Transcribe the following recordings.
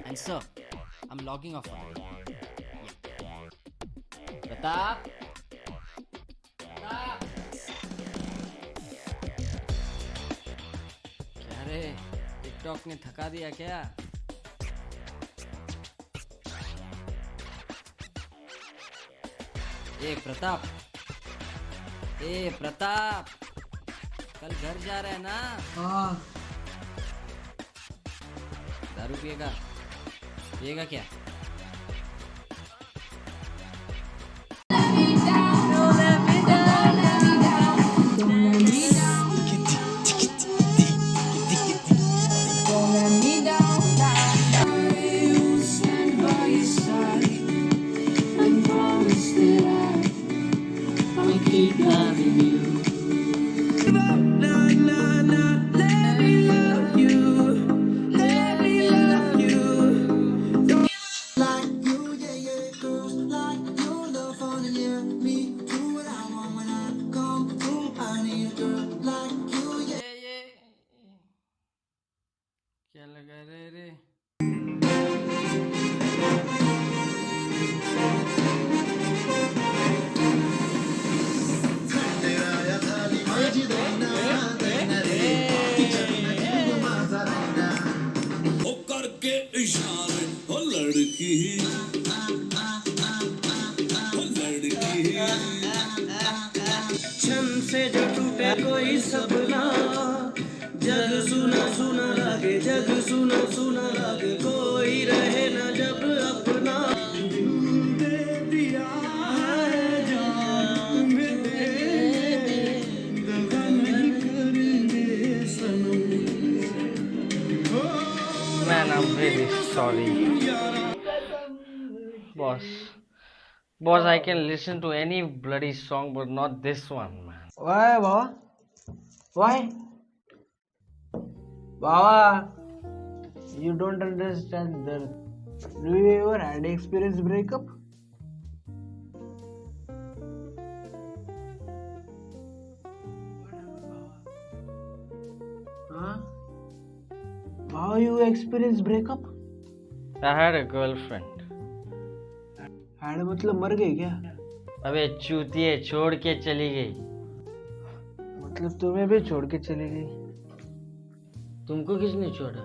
And sir, I'm logging off for the day. Yeah. Pratap Pratap क्या रे, TikTok ने थका दिया क्या? ए प्रताप, ए प्रताप, कल घर जा रहा है ना? हाँ। दारू पिएगा? पिएगा क्या? Keep loving you. Let me love you. Let me love you. Like you, yeah, yeah, girls like you love fun, yeah. Me do what I want when I come through. I need a girl like you, yeah. ये क्या लगा रे? हो करके इशारे हो लड़की छन से जो टूटे कोई सपना, जग सुना सुना लागे, जग सुना सुना लागे, कोई रहे ना जब अपना। दे दिया है जान तुम्हें, दगा नहीं करेंगे सनम। Man, I'm really sorry. Boss, I can listen to any bloody song, but not this one, man. Why, Baba? Why? Baba, you don't understand that. Do you ever had experience breakup? Huh? How you experience breakup? I had a girlfriend. Had मतलब मर गई क्या? अबे चूतिए, छोड़ के चली गई. मतलब तुम्हें भी छोड़ के चली गई? तुमको किसने छोड़ा?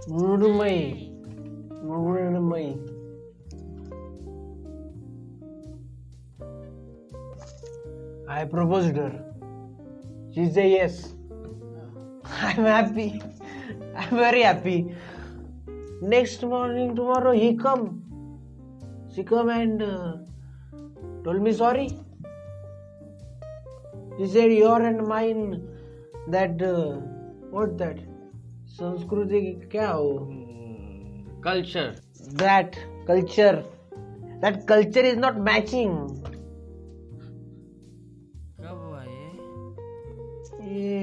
Murumai. I proposed her. She said yes. I'm happy. I'm very happy. Next morning, tomorrow, he come. She come and told me sorry. She said your and mine that what that संस्कृति क्या हो? Culture. That culture is not matching. कब हुआ ये? ये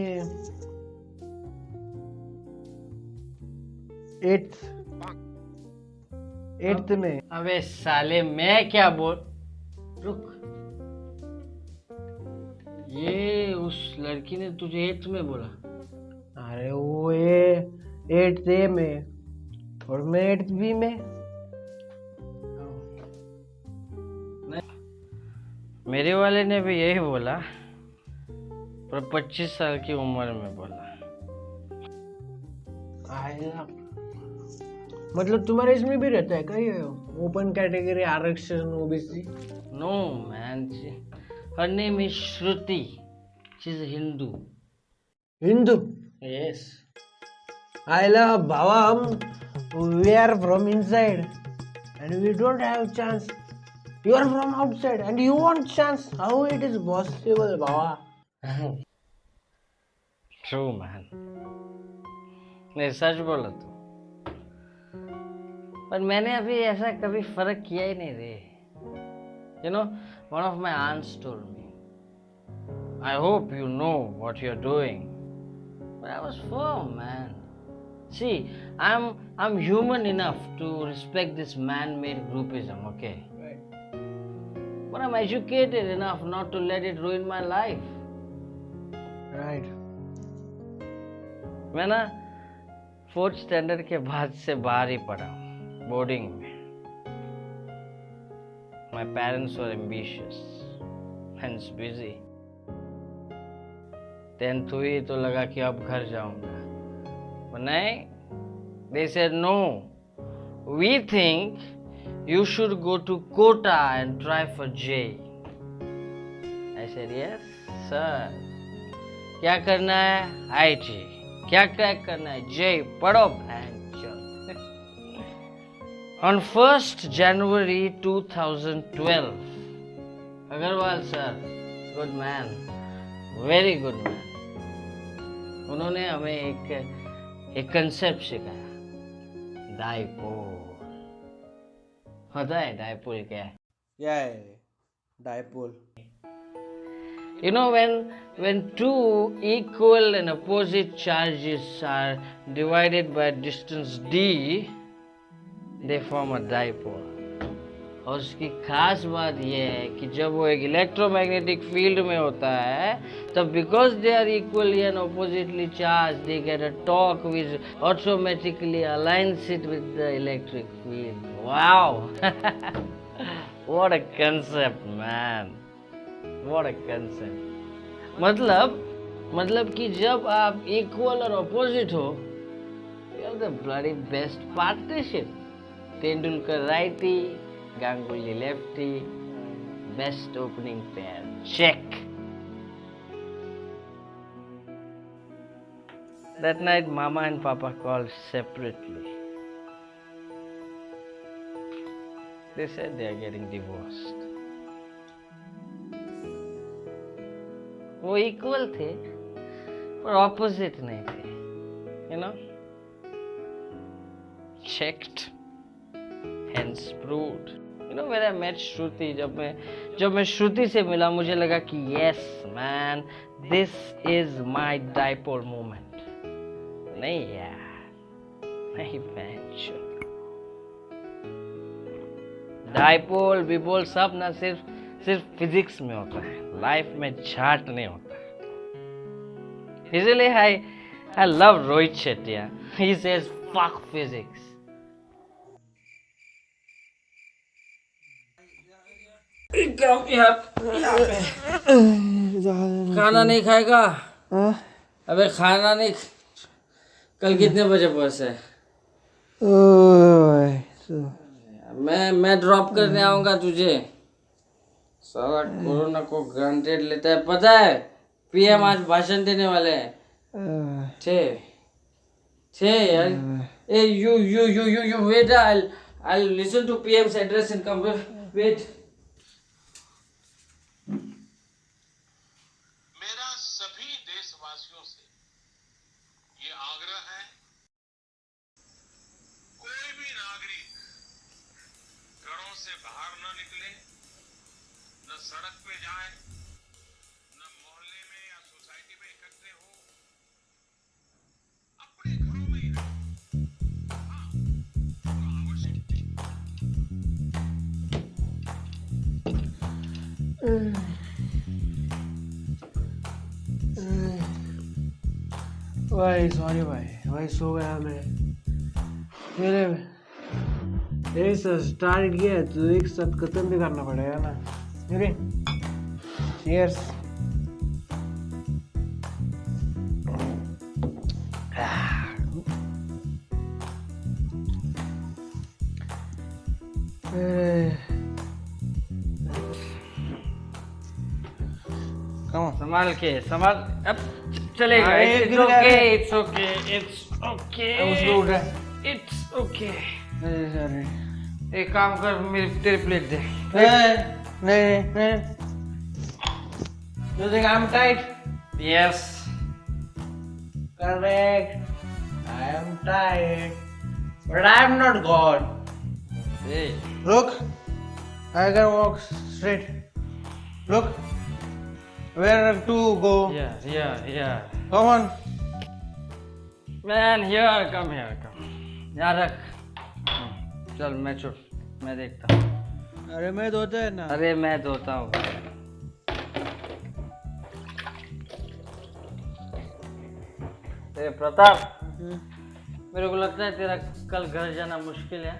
eighth में. अबे साले, मैं क्या बोल. रुक. ये उस लड़की ने तुझे 8th में बोला? अरे वो ये 8th A में और मैं 8th B में. मेरे वाले ने भी यही बोला, पर 25 साल की उम्र में बोला. आएगा. मतलब तुम्हारे इसमें भी रहता है क्या ये ओपन कैटेगरी आरक्षण OBC? No, man. Her name is Shruti. She's a Hindu. Hindu. Yes. आयला भावा, हम we are from inside and we don't have chance. You are from outside and you want chance. How it is possible, Bhawa? True, man. नहीं, सच बोला तू. पर मैंने अभी ऐसा कभी फर्क किया ही नहीं रे. You know, one of my aunts told me, I hope you know what you're doing. But I was firm, man. See, I'm human enough to respect this man-made groupism, okay? But I'm educated enough not to let it ruin my life. Right. मैं ना 4th standard के बाद से बाहर ही पढ़ा हूँ, boarding में। My parents were ambitious, hence busy. 10th हुई तो लगा कि अब घर जाऊंगा, but नहीं, they said no. We think you should go to Kota and try for J. I said yes, sir. क्या करना है? IT. क्या क्या करना है? J. पढ़ो भैंचो। On 1st January 2012, Agarwal sir, good man, very good man. उन्होंने हमें एक कंसेप्ट सिखाया, डाइपोल। पता है डाइपोल क्या है? Yeah, dipole. You know, when two equal and opposite charges are divided by distance d, they form a dipole. और उसकी खास बात यह है कि जब वो एक इलेक्ट्रोमैग्नेटिक फील्ड में होता है तब because they are equally and oppositely charge they get a torque which automatically aligns it with the electric field. Wow, what a concept man, what a concept. मतलब कि जब आप इक्वल और ऑपोजिट हो, you have the bloody best partnership. Tendulkar righty, Ganguly lefty, best opening pair. Check. That night, Mama and Papa called separately. They said they are getting divorced. वो equal थे, पर opposite नहीं थे. You know? Checked. Hence proved. You know, when I met Shruti, जब मैं श्रुति से मिला मुझे लगा कि yes man, this is my dipole moment. नहीं यार, नहीं बेंचो। डाइपोल बिपोल सब ना सिर्फ फिजिक्स में होता है, लाइफ में झाट नहीं होता। इसलिए I love Rohit Shetty. He says fuck physics. खाना नहीं खाएगा? अबे खाना नहीं। कल कितने बजे बस है? मैं ड्रॉप करने आऊंगा तुझे। साला कोरोना को ग्रांटेड लेता है, पता है? पीएम आज भाषण देने वाले हैं। थे यार। ए you wait. I'll listen to PM's address and come. Wait. मेरा सभी देशवासियों से ये आग्रह है, कोई भी नागरिक घरों से बाहर न निकले, न सड़क पे जाए, न मोहल्ले में या सोसाइटी में इकट्ठे हो, अपने घरों में ही रहें। हाँ, थोड़ा आवश्यक। भाई सॉरी भाई सो गया मैं। मेरे से स्टार्ट किया तो एक साथ खत्म भी करना पड़ेगा ना। मेरे चीयर्स। संभाल के संभाल। अब चलेगा। It's okay. एक काम कर, मेरी तेरी प्लेट दे। नहीं। You think I'm tight? Yes. Correct. I am tight, but I am not God. Hey. Look, I can walk straight. Look, where to go? Yeah. Come on. Man, here, come. यहाँ रख। चल मैं देखता हूँ। अरे मैं धोता है ना। अरे मैं धोता हूँ। ए प्रताप, मेरे को लगता है तेरा कल घर जाना मुश्किल है।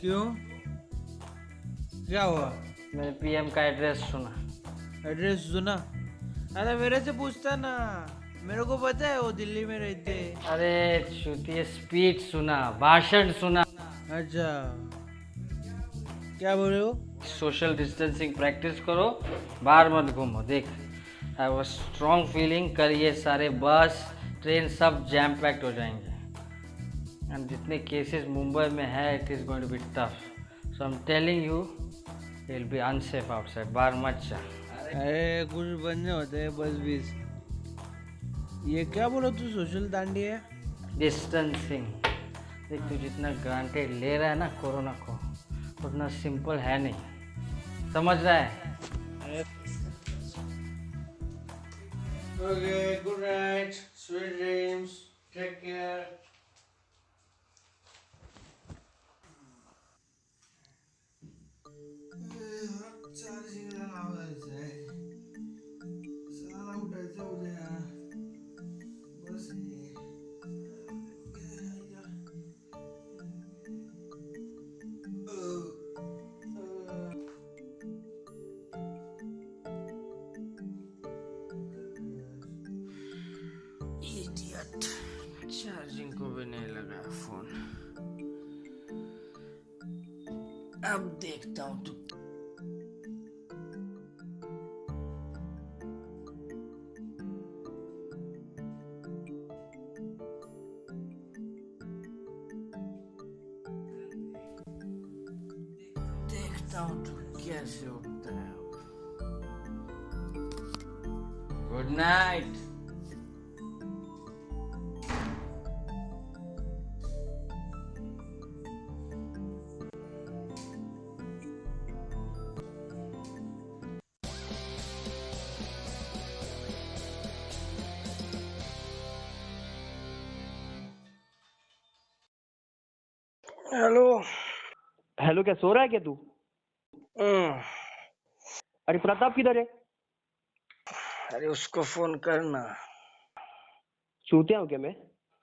क्यों? क्या हुआ? मैंने पीएम का एड्रेस सुना। एड्रेस सुना? अरे मेरे से पूछता ना, मेरे को पता है वो दिल्ली में रहते। अरे चूतिए, स्पीच सुना, भाषण सुना। अच्छा, क्या बोल रहे हो? सोशल डिस्टेंसिंग प्रैक्टिस करो, बाहर मत घूमो। देख, आई वॉज स्ट्रॉन्ग फीलिंग, कल ये सारे बस ट्रेन सब जैम पैक्ड हो जाएंगे। एंड जितने केसेस मुंबई में है, it is going to be tough. So I am telling you, will be unsafe outside, बाहर मत जा। अरे कुछ बनने होते हैं बस बीस। ये क्या बोलो तू, सोशल दांडी है? डिस्टेंसिंग। देख, तू जितना ग्रांटेड ले रहा है ना कोरोना को, उतना सिंपल है नहीं, समझ रहा है? Okay, good night, sweet dreams, take care. Charging लावायचं आहे, साला उठायचं उद्या, बस चार्जिंग को भी नहीं लगा फोन। अब देखता हूँ तू। देखता हूँ तू कैसे उठता है। Good night. हेलो। हेलो, क्या सो रहा है क्या तू? अरे प्रताप किधर है? अरे उसको फोन करना। चूतिया हूँ क्या मैं?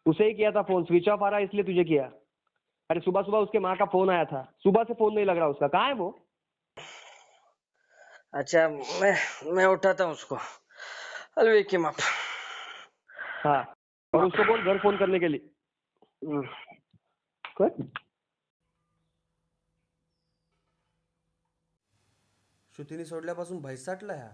उसे ही किया था फोन, स्विच ऑफ आ रहा है इसलिए तुझे किया। अरे सुबह सुबह उसके माँ का फोन आया था, सुबह से फोन नहीं लग रहा उसका, कहाँ है वो? अच्छा, मैं उठाता हूँ उसको। I'll wake him up. हाँ, और उसको बोल घर फोन करने के लिए। कर। श्रुतीने सोडल्यापासून भैस साठला ह्या.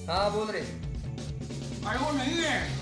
हाँ बोल रहे। अरे वो नहीं है।